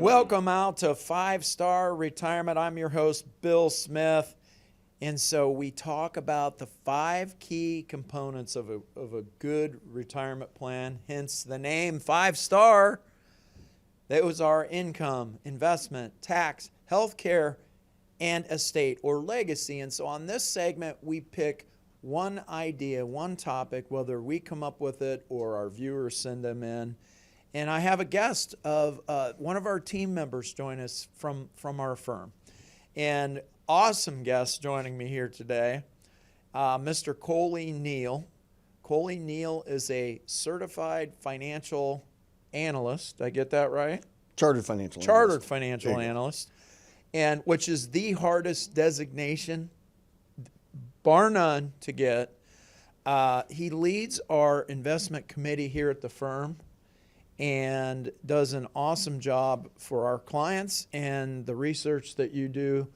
Welcome out to 5-Star Retirement. I'm your host, Bill Smith. And so we talk about the 5 key components of a good retirement plan, hence the name 5-Star. Those are income, investment, tax, healthcare, and estate or legacy. And so on this segment, we pick one idea, one topic, whether we come up with it or our viewers send them in. And I have a guest of one of our team members join us from our firm. And awesome guest joining me here today, Mr. Coley Neal. Coley Neal is a certified financial analyst. Did I get that right? Chartered financial analyst. And which is the hardest designation, bar none, to get. He leads our investment committee here at the firm and does an awesome job for our clients and the research that you do.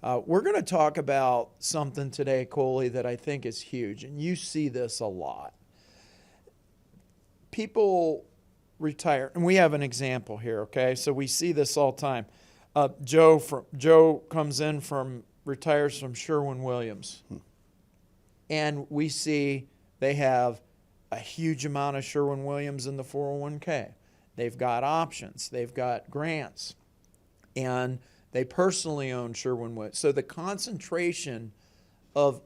We're going to talk about something today, Coley, that I think is huge, and you see this a lot. People retire, and we have an example here, okay? So we see this all the time. Joe comes in retires from Sherwin-Williams, and we see they have a huge amount of Sherwin-Williams in the 401k. They've got options. They've got grants. And they personally own Sherwin-Williams. So the concentration of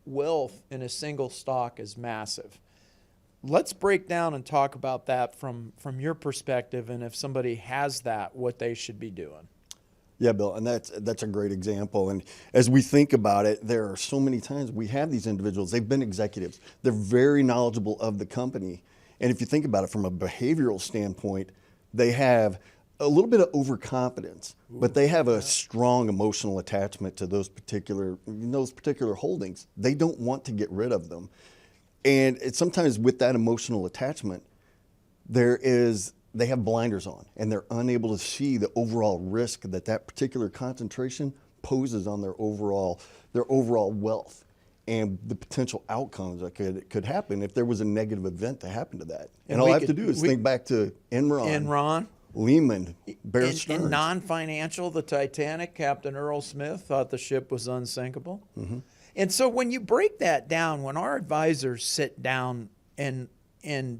wealth in a single stock is massive. Let's break down and talk about that from your perspective, and if somebody has that, what they should be doing. Yeah, Bill, and that's a great example. And as we think about it, there are so many times we have these individuals, they've been executives, they're very knowledgeable of the company. And if you think about it from a behavioral standpoint, they have a little bit of overconfidence, but they have a strong emotional attachment to those particular holdings. They don't want to get rid of them. And sometimes with that emotional attachment, they have blinders on, and they're unable to see the overall risk that particular concentration poses on their overall wealth and the potential outcomes that could happen if there was a negative event to happen to that. And all I have to do is think back to Enron, Lehman, Bear Stearns. In non-financial, the Titanic, Captain Earl Smith thought the ship was unsinkable. Mm-hmm. And so when you break that down, when our advisors sit down and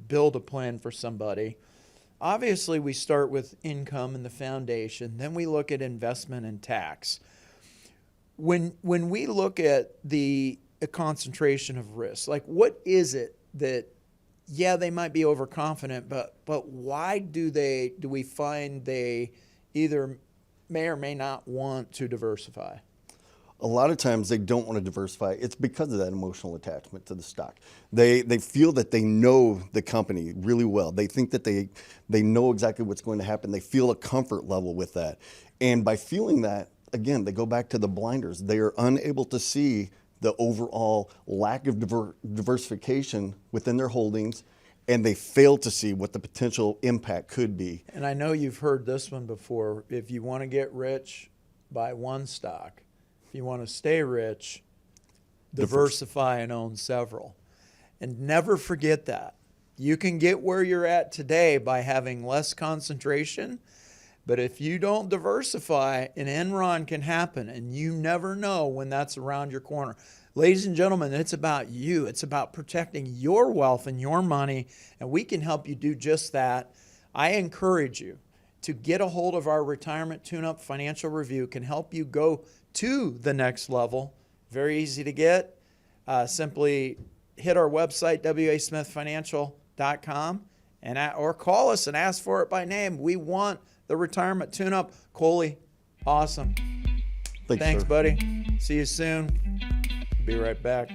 build a plan for somebody, obviously we start with income and the foundation, then we look at investment and tax. When we look at the concentration of risk, like what is it that, yeah, they might be overconfident, but why do we find they either may or may not want to diversify? A lot of times they don't want to diversify. It's because of that emotional attachment to the stock. They feel that they know the company really well. They think that they know exactly what's going to happen. They feel a comfort level with that. And by feeling that, again, they go back to the blinders. They are unable to see the overall lack of diversification within their holdings, and they fail to see what the potential impact could be. And I know you've heard this one before. If you want to get rich, buy one stock. If you want to stay rich, diversify and own several. And never forget that. You can get where you're at today by having less concentration, but if you don't diversify, an Enron can happen, and you never know when that's around your corner. Ladies and gentlemen, it's about you. It's about protecting your wealth and your money, and we can help you do just that. I encourage you to get a hold of our Retirement Tune-Up Financial Review. Can help you go to the next level. Very easy to get. Simply hit our website, wasmithfinancial.com, or call us and ask for it by name. We want the Retirement Tune-Up. Coley, awesome. Thanks, buddy. See you soon. Be right back.